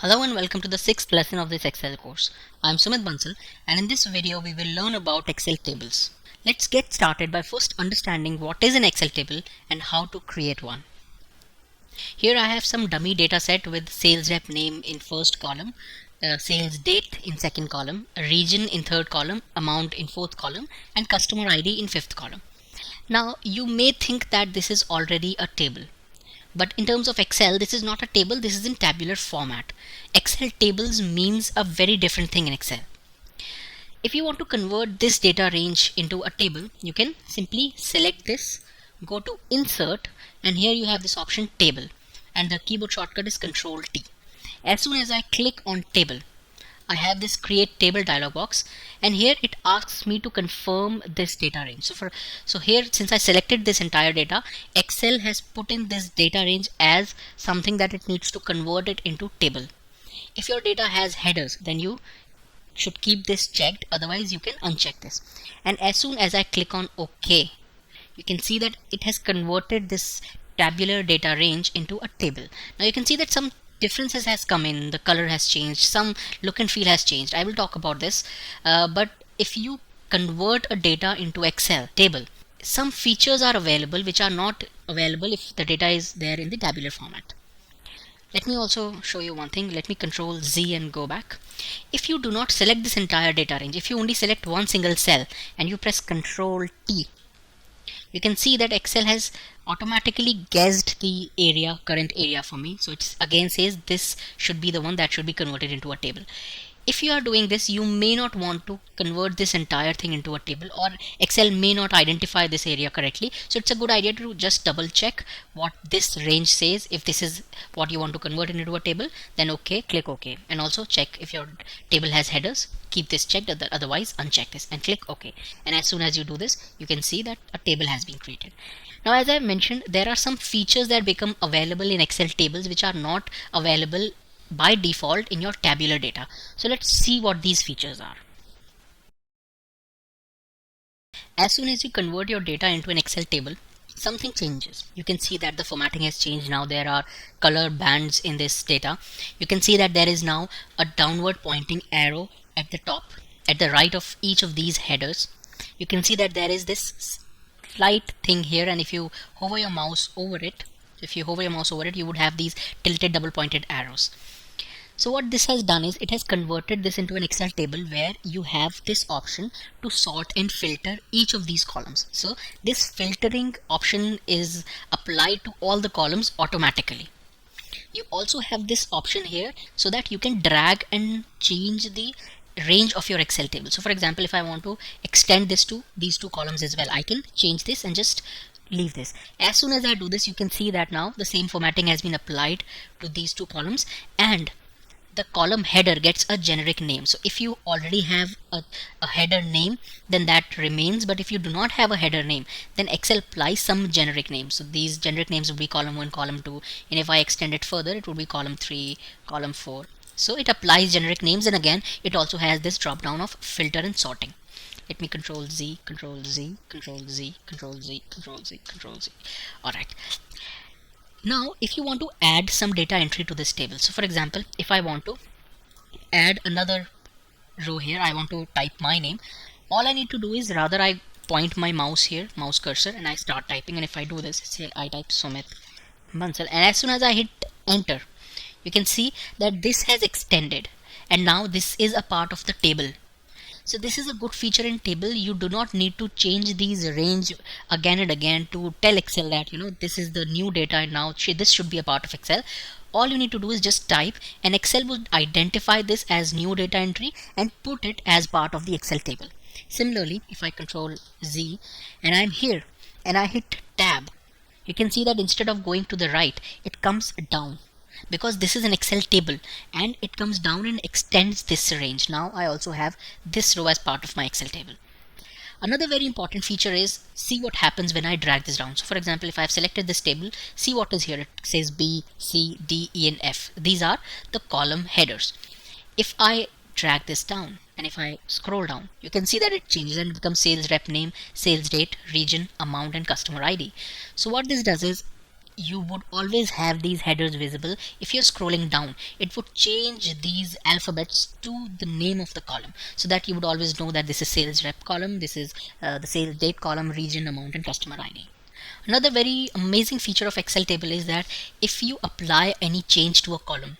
Hello and welcome to the 6th lesson of this Excel course. I am Sumit Bansal and in this video we will learn about Excel tables. Let's get started by first understanding what is an Excel table and how to create one. Here I have some dummy data set with sales rep name in first column, sales date in second column, region in third column, amount in fourth column and customer ID in fifth column. Now you may think that this is already a table. But in terms of Excel, this is not a table, this is in tabular format. Excel tables means a very different thing in Excel. If you want to convert this data range into a table, you can simply select this, go to Insert, and here you have this option Table, and the keyboard shortcut is Control T. As soon as I click on Table, I have this create table dialog box, and here it asks me to confirm this data range. So here, since I selected this entire data, Excel has put in this data range as something that it needs to convert it into table. If your data has headers, then you should keep this checked, otherwise you can uncheck this. And as soon as I click on OK, you can see that it has converted this tabular data range into a table. Now you can see that some differences has come in, the color has changed, some look and feel has changed. I will talk about this, but if you convert a data into Excel table, some features are available which are not available if the data is there in the tabular format. Let me also show you one thing. Let me Control Z and go back. If you do not select this entire data range, if you only select one single cell and you press Control T, you can see that Excel has automatically guessed the current area for me. So it again says this should be the one that should be converted into a table. If you are doing this, you may not want to convert this entire thing into a table, or Excel may not identify this area correctly. So it's a good idea to just double check what this range says. If this is what you want to convert it into a table, then OK, click OK. And also check if your table has headers, keep this checked, otherwise uncheck this and click OK. And as soon as you do this, you can see that a table has been created. Now, as I mentioned, there are some features that become available in Excel tables which are not available by default in your tabular data. So let's see what these features are. As soon as you convert your data into an Excel table, something changes. You can see that the formatting has changed. Now there are color bands in this data. You can see that there is now a downward pointing arrow at the top, at the right of each of these headers. You can see that there is this slight thing here, and if you hover your mouse over it, you would have these tilted double pointed arrows. So what this has done is it has converted this into an Excel table where you have this option to sort and filter each of these columns. So this filtering option is applied to all the columns automatically. You also have this option here so that you can drag and change the range of your Excel table. So for example, if I want to extend this to these two columns as well, I can change this and just leave this. As soon as I do this, you can see that now the same formatting has been applied to these two columns, and the column header gets a generic name. So if you already have a header name, then that remains, but if you do not have a header name, then Excel applies some generic names. So these generic names will be column 1, column 2, and if I extend it further, it will be column 3, column 4. So it applies generic names, and again it also has this drop down of filter and sorting. Let me Control Z, Control Z, Control Z, Control Z, Control Z, Control Z. Alright. Now, if you want to add some data entry to this table, so for example, if I want to add another row here, I want to type my name, all I need to do is rather I point my mouse here, mouse cursor, and I start typing. And if I do this, say I type Sumit Bansal, and as soon as I hit enter, you can see that this has extended, and now this is a part of the table. So this is a good feature in table. You do not need to change these range again and again to tell Excel that this is the new data and now this should be a part of Excel. All you need to do is just type, and Excel will identify this as new data entry and put it as part of the Excel table. Similarly, if I Control Z and I'm here and I hit tab, you can see that instead of going to the right, it comes down, because this is an Excel table and it comes down and extends this range. Now I also have this row as part of my Excel table. Another very important feature is see what happens when I drag this down. So for example, if I've selected this table, see what is here. It says B, C, D, E and F. These are the column headers. If I drag this down and if I scroll down, you can see that it changes and becomes sales rep name, sales date, region, amount and customer ID. So what this does is you would always have these headers visible. If you're scrolling down, it would change these alphabets to the name of the column, so that you would always know that this is sales rep column, this is the sales date column, region, amount, and customer ID. Another very amazing feature of Excel table is that if you apply any change to a column,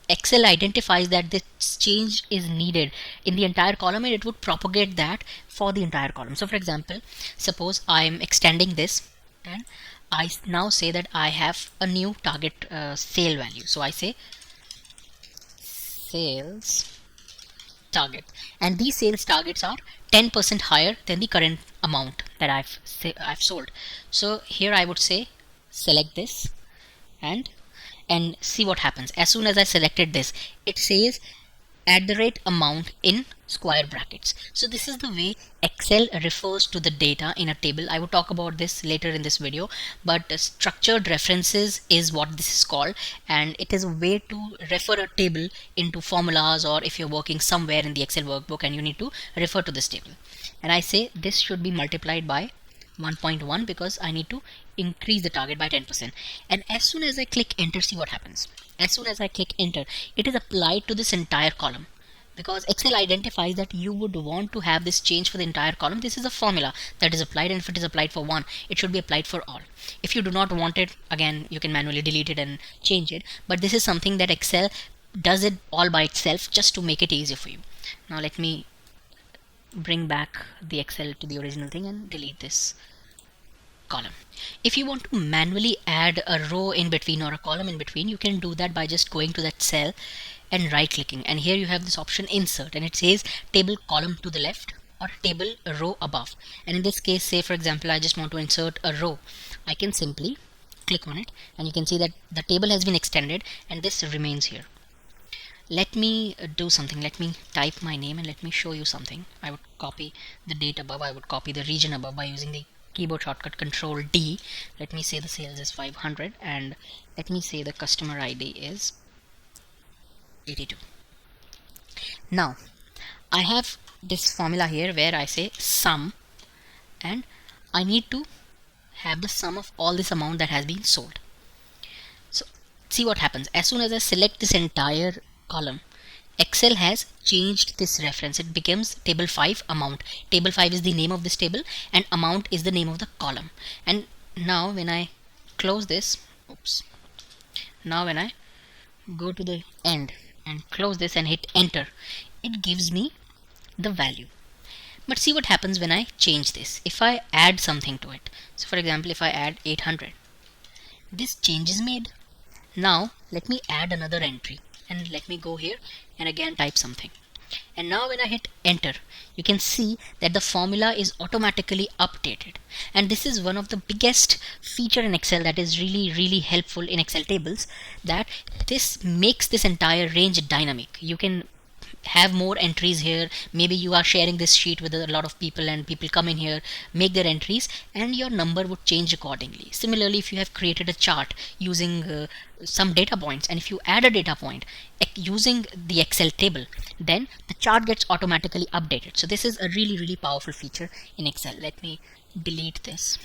Excel identifies that this change is needed in the entire column, and it would propagate that for the entire column. So for example, suppose I'm extending this, and I now say that I have a new target sale value. So I say sales target, and these sales targets are 10% higher than the current amount that I've sold. So here I would say select this, and see what happens. As soon as I selected this, it says at the rate amount in square brackets. So this is the way Excel refers to the data in a table. I will talk about this later in this video, but structured references is what this is called, and it is a way to refer a table into formulas, or if you're working somewhere in the Excel workbook and you need to refer to this table. And I say this should be multiplied by 1.1 because I need to increase the target by 10%. And as soon as I click enter, see what happens. As soon as I click enter, it is applied to this entire column, because Excel identifies that you would want to have this change for the entire column. This is a formula that is applied, and if it is applied for one, it should be applied for all. If you do not want it, again, you can manually delete it and change it, but this is something that Excel does it all by itself just to make it easier for you. Now let me bring back the Excel to the original thing and delete this column. If you want to manually add a row in between or a column in between, you can do that by just going to that cell and right clicking, and here you have this option insert, and it says table column to the left or table row above. And in this case, say for example I just want to insert a row, I can simply click on it, and you can see that the table has been extended and this remains here. Let me do something. Let me type my name and let me show you something. I would copy the date above, I would copy the region above by using the keyboard shortcut Control D. Let me say the sales is 500, and let me say the customer ID is 82. Now I have this formula here where I say sum, and I need to have the sum of all this amount that has been sold. So see what happens. As soon as I select this entire column, Excel has changed this reference. It becomes table 5 amount. Table 5 is the name of this table, and amount is the name of the column. And now when I close this, now when I go to the end and close this and hit enter, it gives me the value. But see what happens when I change this. If I add something to it, so for example if I add 800, this change is made. Now let me add another entry, and let me go here and again type something, and now when I hit enter, you can see that the formula is automatically updated. And this is one of the biggest feature in Excel that is really helpful in Excel tables, that this makes this entire range dynamic. You can have more entries here. Maybe you are sharing this sheet with a lot of people, and people come in here, make their entries, and your number would change accordingly. Similarly, if you have created a chart using some data points, and if you add a data point using the Excel table, then the chart gets automatically updated. So this is a really powerful feature in Excel. Let me delete this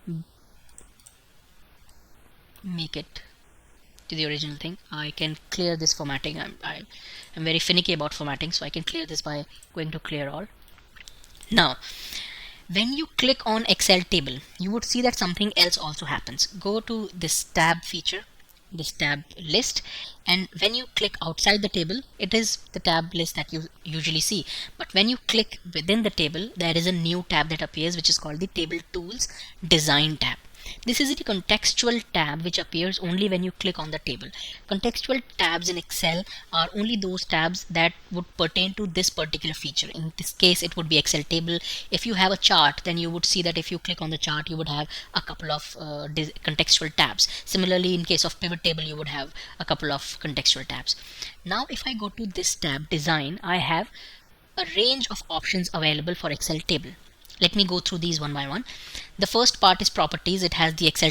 and make it to the original thing. I can clear this formatting. I'm very finicky about formatting, so I can clear this by going to clear all. Now when you click on Excel table, you would see that something else also happens. Go to this tab feature, this tab list, and when you click outside the table, it is the tab list that you usually see. But when you click within the table, there is a new tab that appears, which is called the Table Tools Design tab. This is the contextual tab which appears only when you click on the table. Contextual tabs in Excel are only those tabs that would pertain to this particular feature. In this case, it would be Excel table. If you have a chart, then you would see that if you click on the chart, you would have a couple of contextual tabs. Similarly, in case of pivot table, you would have a couple of contextual tabs. Now, if I go to this tab, Design, I have a range of options available for Excel table. Let me go through these one by one. The first part is properties. It has the Excel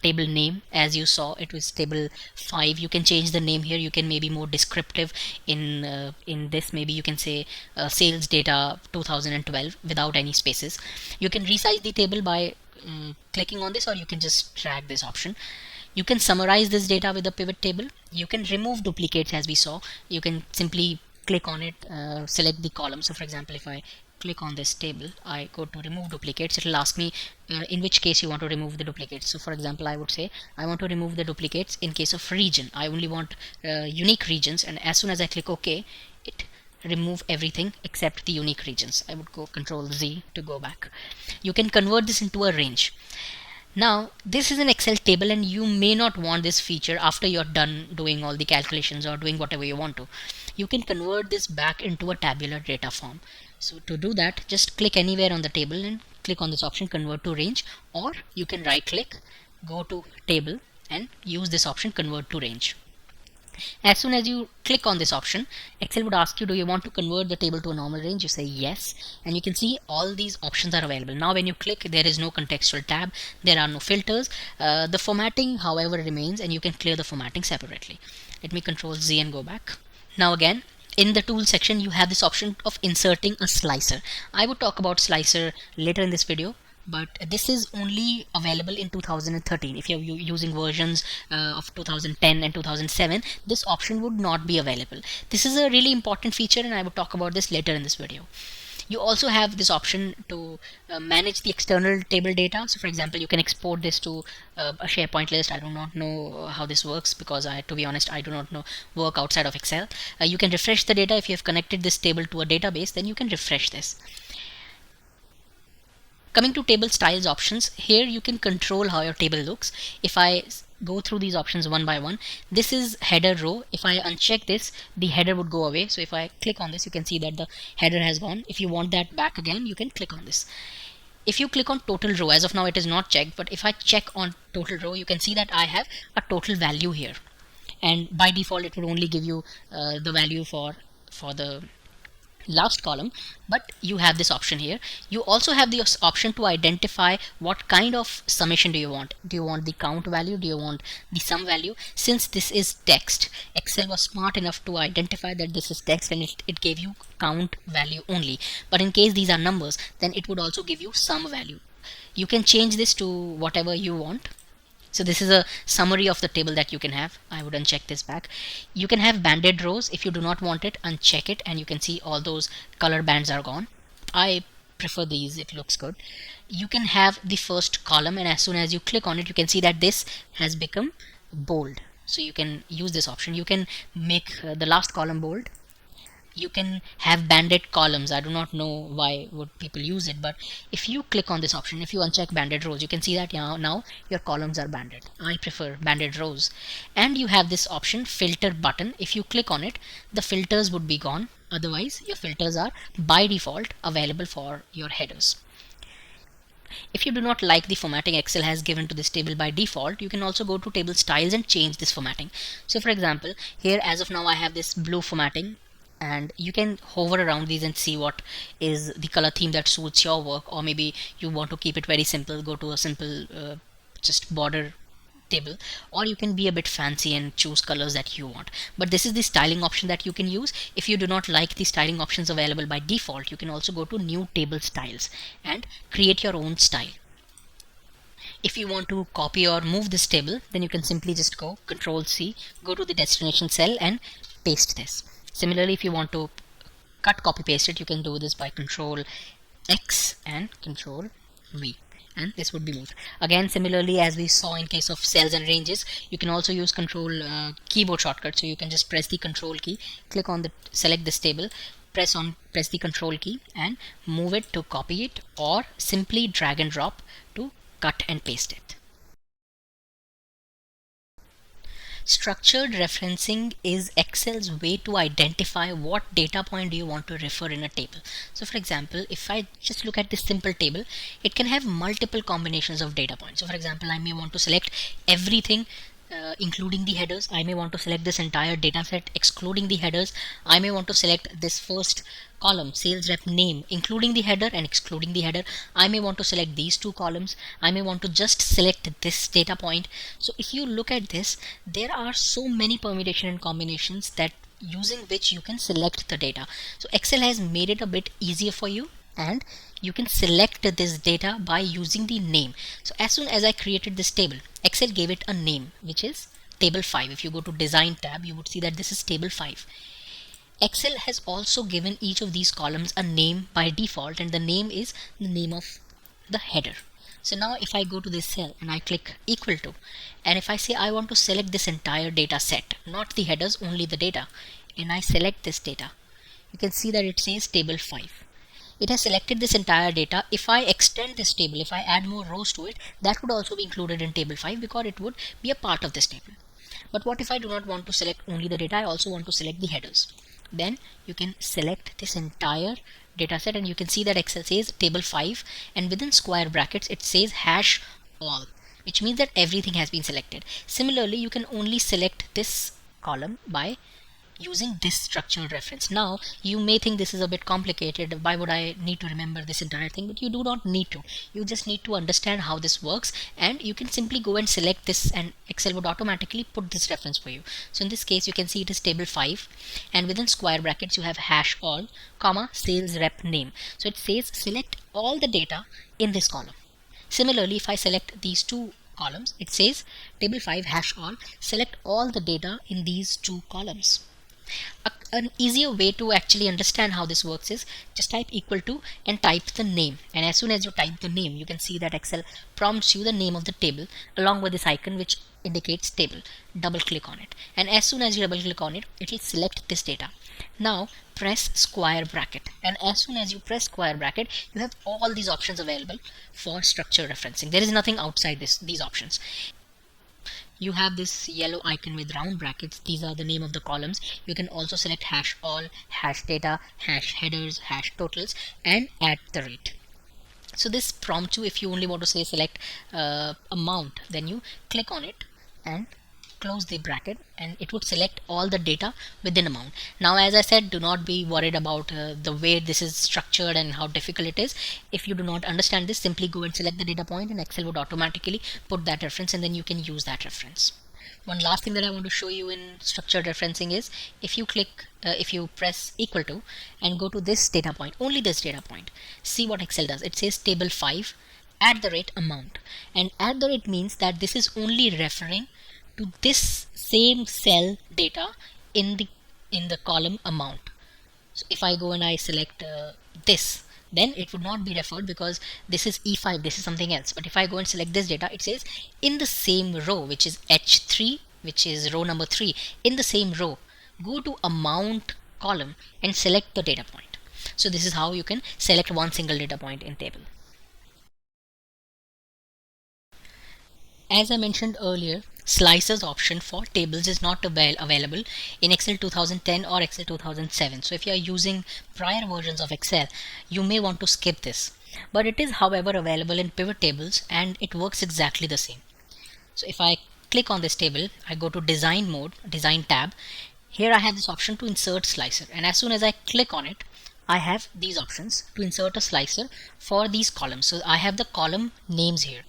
table name. As you saw, it was table 5. You can change the name here. You can maybe more descriptive in this. Maybe you can say sales data 2012 without any spaces. You can resize the table by clicking on this, or you can just drag this option. You can summarize this data with a pivot table. You can remove duplicates, as we saw. You can simply click on it, select the column. So for example, if I click on this table, I go to remove duplicates, it will ask me in which case you want to remove the duplicates. So for example, I would say I want to remove the duplicates in case of region. I only want unique regions, and as soon as I click OK, it remove everything except the unique regions. I would go Control Z to go back. You can convert this into a range. Now this is an Excel table, and you may not want this feature after you're done doing all the calculations or doing whatever you want to. You can convert this back into a tabular data form. So to do that, just click anywhere on the table and click on this option, convert to range, or you can right click, go to table and use this option, convert to range. As soon as you click on this option, Excel would ask you, do you want to convert the table to a normal range? You say yes, and you can see all these options are available. Now when you click, there is no contextual tab, there are no filters. The formatting however remains, and you can clear the formatting separately. Let me Control Z and go back. Now again, in the tool section, you have this option of inserting a slicer. I would talk about slicer later in this video, but this is only available in 2013. If you're using versions of 2010 and 2007, this option would not be available. This is a really important feature, and I will talk about this later in this video. You also have this option to manage the external table data. So for example, you can export this to a SharePoint list. I do not know how this works, because to be honest, I do not know work outside of Excel. You can refresh the data. If you have connected this table to a database, then you can refresh this. Coming to table styles options, here you can control how your table looks. If I go through these options one by one, this is header row. If I uncheck this, the header would go away. So if I click on this, you can see that the header has gone. If you want that back again, you can click on this. If you click on total row, as of now it is not checked, but if I check on total row, you can see that I have a total value here, and by default it would only give you the value for the last column, but you have this option here. You also have the option to identify what kind of summation do you want. Do you want the count value? Do you want the sum value? Since this is text, Excel was smart enough to identify that this is text, and it gave you count value only. But in case these are numbers, then it would also give you sum value. You can change this to whatever you want. So this is a summary of the table that you can have. I would uncheck this back. You can have banded rows. If you do not want it, uncheck it, and you can see all those color bands are gone. I prefer these, it looks good. You can have the first column, and as soon as you click on it, you can see that this has become bold. So you can use this option. You can make the last column bold. You can have banded columns. I do not know why would people use it, but if you click on this option, if you uncheck banded rows, you can see that now your columns are banded. I prefer banded rows. And you have this option, filter button. If you click on it, the filters would be gone. Otherwise, your filters are by default available for your headers. If you do not like the formatting Excel has given to this table by default, you can also go to table styles and change this formatting. So for example, here as of now I have this blue formatting, and you can hover around these and see what is the color theme that suits your work. Or maybe you want to keep it very simple, go to a simple just border table, or you can be a bit fancy and choose colors that you want. But this is the styling option that you can use. If you do not like the styling options available by default, you can also go to new table styles and create your own style. If you want to copy or move this table, then you can simply just go Control C, go to the destination cell and paste this. Similarly, if you want to cut, copy, paste it, you can do this by Control X and Control V, and this would be moved. Again, similarly as we saw in case of cells and ranges, you can also use Control keyboard shortcut. So you can just press the Control key, click on select this table, press the Control key and move it to copy it, or simply drag and drop to cut and paste it. Structured referencing is Excel's way to identify what data point do you want to refer in a table. So for example, if I just look at this simple table, it can have multiple combinations of data points. So for example, I may want to select everything including the headers. I may want to select this entire data set excluding the headers. I may want to select this first column, sales rep name, including the header and excluding the header. I may want to select these two columns. I may want to just select this data point. So if you look at this, there are so many permutation and combinations that using which you can select the data. So Excel has made it a bit easier for you. and you can select this data by using the name. So as soon as I created this table, Excel gave it a name, which is table 5. If you go to design tab, you would see that this is table 5. Excel has also given each of these columns a name by default, and the name is the name of the header. So now if I go to this cell and I click equal to, and if I say I want to select this entire data set, not the headers, only the data, and I select this data, you can see that it says table 5. It has selected this entire data. If I extend this table, if I add more rows to it, that would also be included in table 5 because it would be a part of this table. But what if I do not want to select only the data, I also want to select the headers? Then you can select this entire data set, and you can see that Excel says table 5, and within square brackets it says hash all, which means that everything has been selected. Similarly, you can only select this column by using this structured reference. Now you may think this is a bit complicated, why would I need to remember this entire thing? But you do not need to. You just need to understand how this works, and you can simply go and select this, and Excel would automatically put this reference for you. So in this case, you can see it is table 5, and within square brackets you have hash all comma sales rep name. So it says select all the data in this column. Similarly, if I select these two columns, it says table 5 hash all, select all the data in these two columns. An easier way to actually understand how this works is just type equal to and type the name, and as soon as you type the name, you can see that Excel prompts you the name of the table along with this icon which indicates table. Double click on it, and as soon as you double click on it, it will select this data. Now press square bracket, and as soon as you press square bracket, you have all these options available for structure referencing. There is nothing outside these options. You have this yellow icon with round brackets. These are the name of the columns. You can also select hash all, hash data, hash headers, hash totals, and at the rate. So this prompts you, if you only want to say select amount, then you click on it and close the bracket, and it would select all the data within amount. Now as I said, do not be worried about the way this is structured and how difficult it is. If you do not understand this, simply go and select the data point, and Excel would automatically put that reference, and then you can use that reference. One last thing that I want to show you in structured referencing is if you press equal to and go to this data point, only this data point, see what Excel does. It says table 5 at the rate amount, and at the rate means that this is only referring to this same cell data in the column amount. So if I go and I select this, then it would not be referred because this is E5, this is something else. But if I go and select this data, it says in the same row, which is H3, which is row number 3, in the same row, go to amount column and select the data point. So this is how you can select one single data point in table. As I mentioned earlier, slicers option for tables is not available in Excel 2010 or Excel 2007. So if you are using prior versions of Excel, you may want to skip this. But it is, however, available in pivot tables, and it works exactly the same. So if I click on this table, I go to design mode, design tab. Here I have this option to insert slicer, and as soon as I click on it, I have these options to insert a slicer for these columns. So I have the column names here.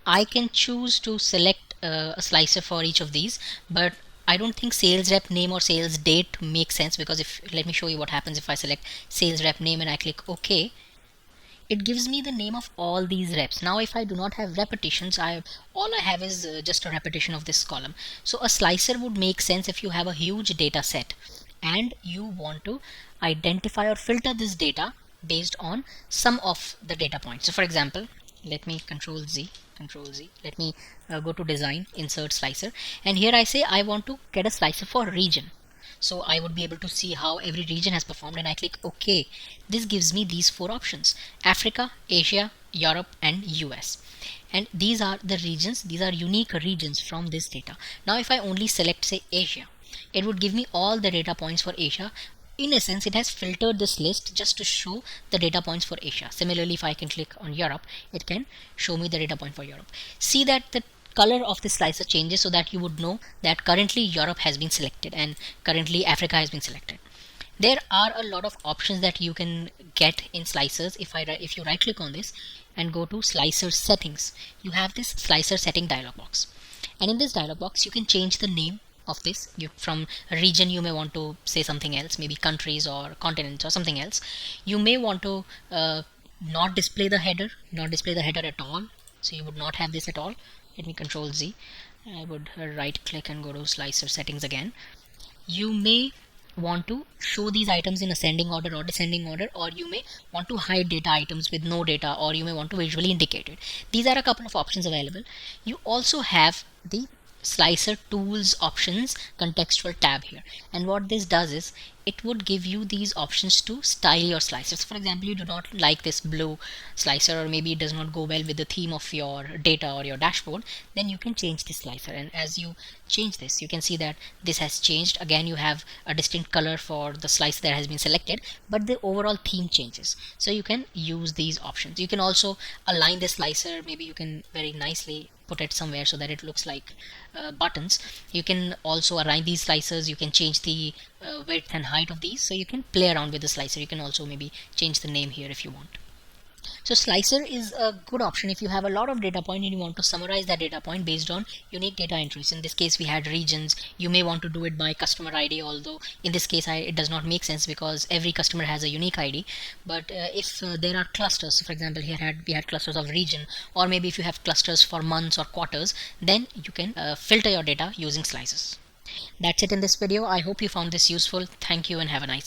I can choose to select a slicer for each of these, but I don't think sales rep name or sales date makes sense, because let me show you what happens if I select sales rep name and I click OK. It gives me the name of all these reps. Now if I do not have repetitions, all I have is just a repetition of this column. So a slicer would make sense if you have a huge data set and you want to identify or filter this data based on some of the data points. So for example, let me control Z, let me go to design, insert slicer, and here I say I want to get a slicer for region. So I would be able to see how every region has performed, and I click OK. This gives me these 4 options: Africa, Asia, Europe, and US. And these are the regions, these are unique regions from this data. Now if I only select, say, Asia, it would give me all the data points for Asia. In essence, it has filtered this list just to show the data points for Asia. Similarly, if I can click on Europe, it can show me the data point for Europe. See that the color of the slicer changes so that you would know that currently Europe has been selected and currently Africa has been selected. There are a lot of options that you can get in slicers. If you right click on this and go to slicer settings, you have this slicer setting dialog box, and in this dialog box you can change the name of this. From a region you may want to say something else, maybe countries or continents or something else. You may want to not display the header at all. So you would not have this at all. Let me control Z. I would right click and go to slicer settings again. You may want to show these items in ascending order or descending order, or you may want to hide data items with no data, or you may want to visually indicate it. These are a couple of options available. You also have the slicer tools options contextual tab here, and what this does is it would give you these options to style your slicers. For example, you do not like this blue slicer, or maybe it does not go well with the theme of your data or your dashboard, then you can change this slicer. And as you change this, you can see that this has changed. Again, you have a distinct color for the slice that has been selected, but the overall theme changes. So you can use these options. You can also align the slicer. Maybe you can very nicely put it somewhere so that it looks like buttons. You can also align these slicers. You can change the width and height of these, so you can play around with the slicer. You can also maybe change the name here if you want. So slicer is a good option if you have a lot of data point and you want to summarize that data point based on unique data entries. In this case we had regions. You may want to do it by customer ID, although in this case it does not make sense because every customer has a unique ID. But if there are clusters, so for example here we had clusters of region, or maybe if you have clusters for months or quarters, then you can filter your data using slices. That's it in this video. I hope you found this useful. Thank you and have a nice day.